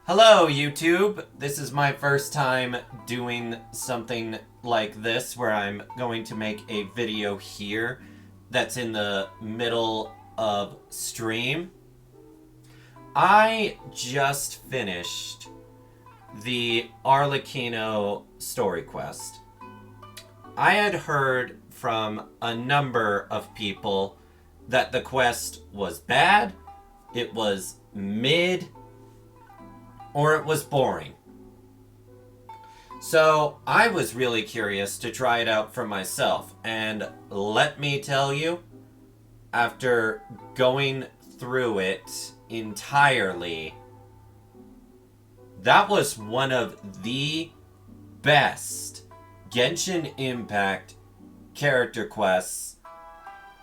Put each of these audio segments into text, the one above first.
Hello, YouTube! This is my first time doing something like this where I'm going to make a video here that's in the middle of stream. I just finished the Arlecchino story quest. I had heard from a number of people that the quest was bad, it was mid, or it was boring. So I was really curious to try it out for myself, and let me tell you, after going through it entirely, that was one of the best Genshin Impact character quests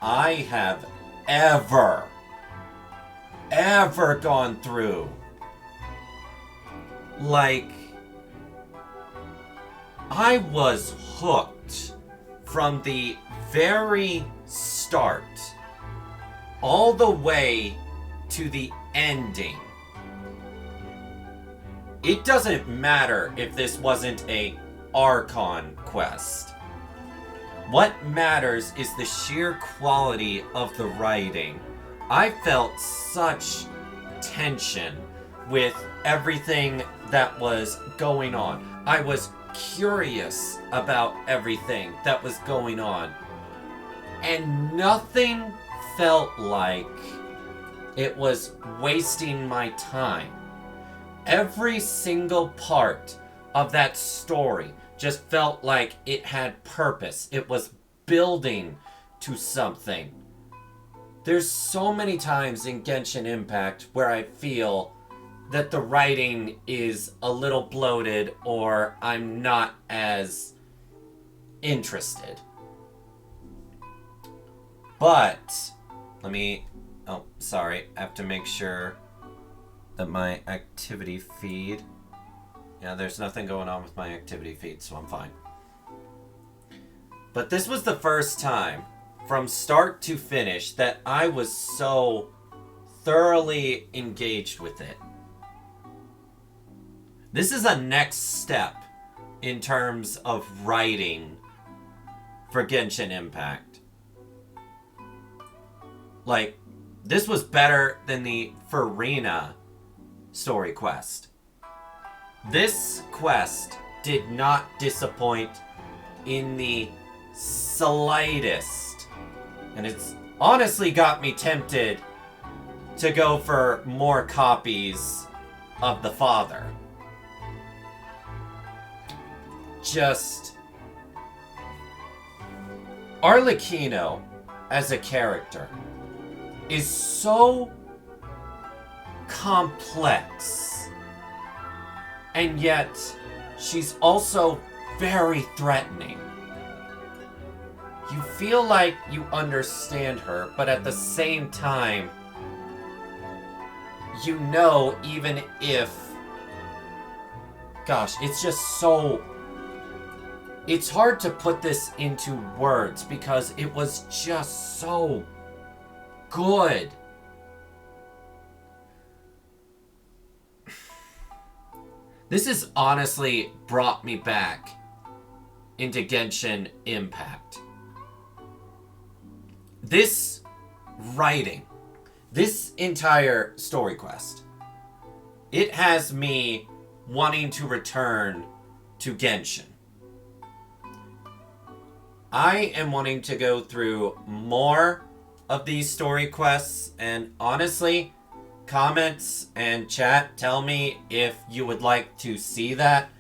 I have ever gone through. Like, I was hooked from the very start all the way to the ending. It doesn't matter if this wasn't a Archon quest. What matters is the sheer quality of the writing. I felt such tension with everything that was going on. I was curious about everything that was going on. And nothing felt like it was wasting my time. Every single part of that story just felt like it had purpose. It was building to something. There's so many times in Genshin Impact where I feel that the writing is a little bloated or I'm not as interested. But, oh, sorry, I have to make sure that my activity feed, yeah, there's nothing going on with my activity feed, so I'm fine. But this was the first time, from start to finish, that I was so thoroughly engaged with it. This is a next step in terms of writing for Genshin Impact. Like, this was better than the Farina story quest. This quest did not disappoint in the slightest. And it's honestly got me tempted to go for more copies of the father. Just Arlecchino as a character is so complex, and yet she's also very threatening. You feel like you understand her, but at the same time, you know, even if, gosh, it's just so, it's hard to put this into words because it was just so good. This has honestly brought me back into Genshin Impact. This writing, this entire story quest, it has me wanting to return to Genshin. I am wanting to go through more of these story quests, and honestly, comments and chat tell me if you would like to see that,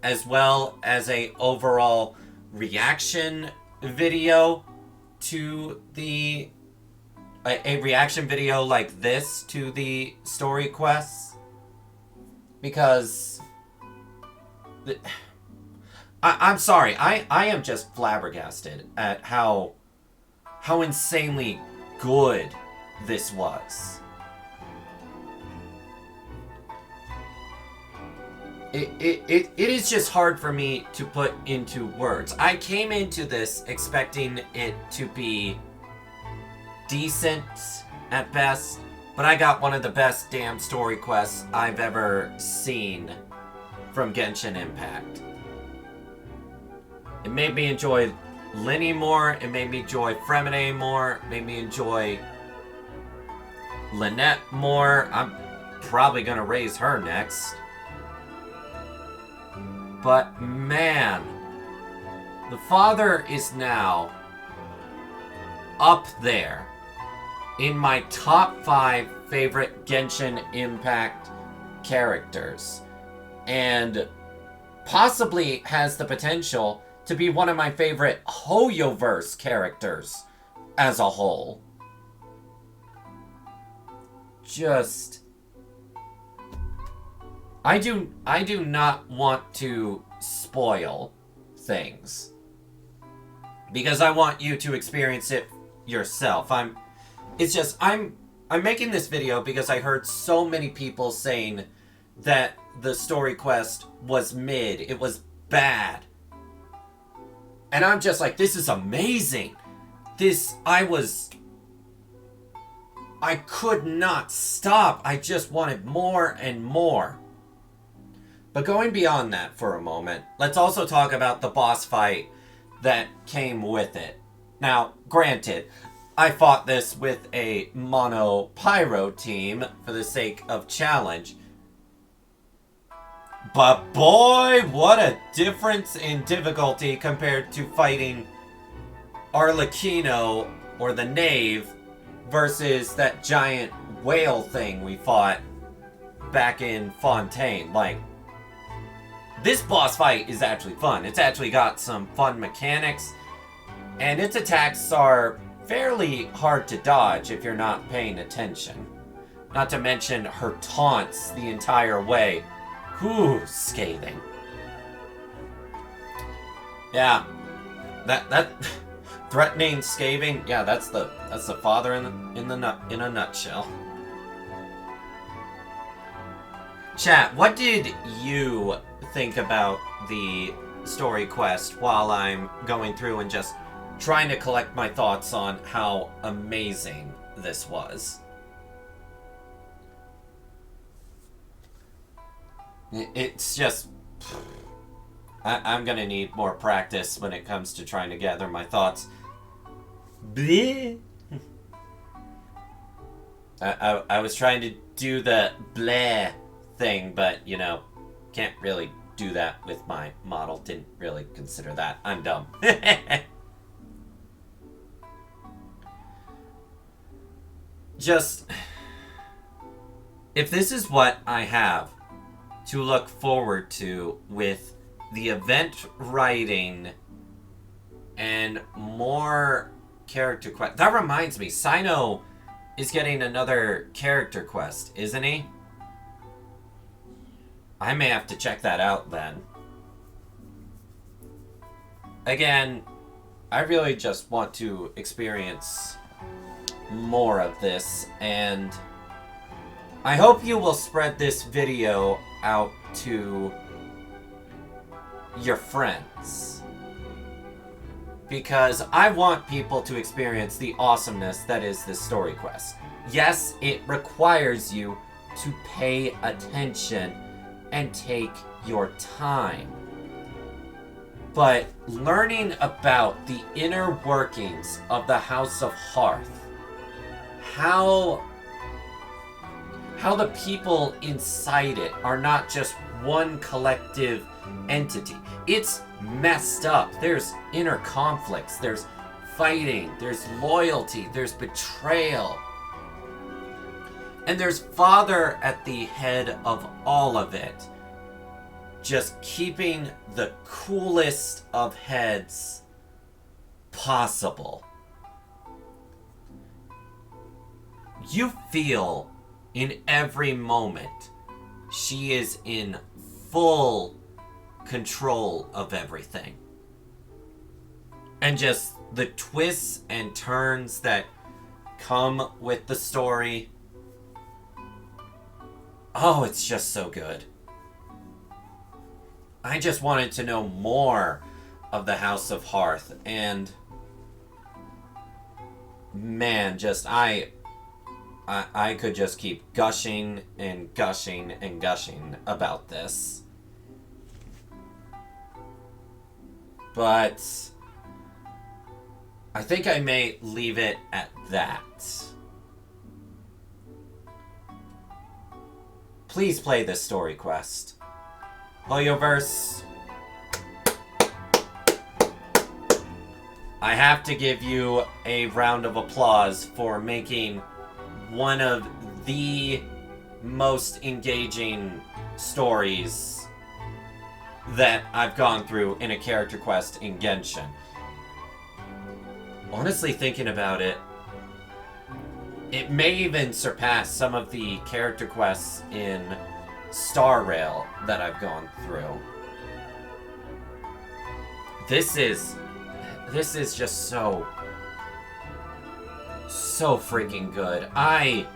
as well as a overall reaction video to a reaction video like this to the story quests, because I'm sorry, I am just flabbergasted at how insanely good this was. It is just hard for me to put into words. I came into this expecting it to be decent at best, but I got one of the best damn story quests I've ever seen from Genshin Impact. It made me enjoy Linny more, it made me enjoy Fremine more, it made me enjoy Lynette more. I'm probably gonna raise her next. But man, the father is now up there in my top 5 favorite Genshin Impact characters. And possibly has the potential to be one of my favorite Hoyoverse characters as a whole. Just... I do not want to spoil things, because I want you to experience it yourself. I'm making this video because I heard so many people saying that the story quest was mid, it was bad. And I'm just like, this is amazing. I could not stop. I just wanted more and more. But going beyond that for a moment, let's also talk about the boss fight that came with it. Now, granted, I fought this with a mono pyro team for the sake of challenge. But boy, what a difference in difficulty compared to fighting Arlecchino, or the Knave, versus that giant whale thing we fought back in Fontaine. Like, this boss fight is actually fun. It's actually got some fun mechanics, and its attacks are fairly hard to dodge if you're not paying attention. Not to mention her taunts the entire way. Whew, scathing. Yeah, that threatening, scathing. Yeah, that's the father in a nutshell. Chat, what did you think about the story quest while I'm going through and just trying to collect my thoughts on how amazing this was? It's just... I'm gonna need more practice when it comes to trying to gather my thoughts. Bleh. I was trying to do the bleh thing, but, you know, can't really do that with my model. Didn't really consider that. I'm dumb. Just... if this is what I have to look forward to with the event writing and more character quest. That reminds me, Sino is getting another character quest, isn't he? I may have to check that out then. Again, I really just want to experience more of this, and I hope you will spread this video out to your friends, because I want people to experience the awesomeness that is this story quest. Yes, it requires you to pay attention and take your time, but learning about the inner workings of the House of Hearth, how the people inside it are not just one collective entity. It's messed up. There's inner conflicts, there's fighting, there's loyalty, there's betrayal. And there's Father at the head of all of it, just keeping the coolest of heads possible. You feel in every moment she is in full control of everything. And just the twists and turns that come with the story. Oh, it's just so good. I just wanted to know more of the House of Hearth, and man, just I I could just keep gushing and gushing and gushing about this. But I think I may leave it at that. Please play this story quest. Hoyoverse, I have to give you a round of applause for making one of the most engaging stories that I've gone through in a character quest in Genshin. Honestly, thinking about it, it may even surpass some of the character quests in starrail that I've gone through. This is just so freaking good. I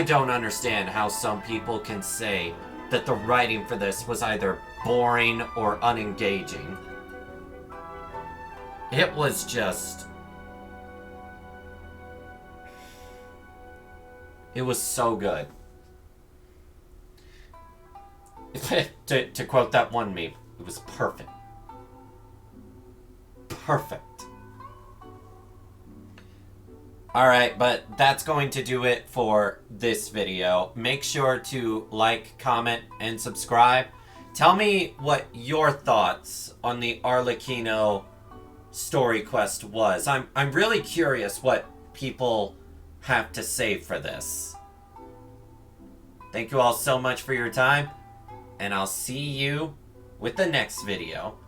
don't understand how some people can say that the writing for this was either boring or unengaging. It was just... It was so good. to quote that one meme, it was perfect. Perfect. Alright, but that's going to do it for this video. Make sure to like, comment, and subscribe. Tell me what your thoughts on the Arlecchino story quest was. I'm really curious what people have to say for this. Thank you all so much for your time, and I'll see you with the next video.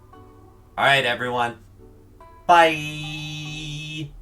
Alright, everyone. Bye!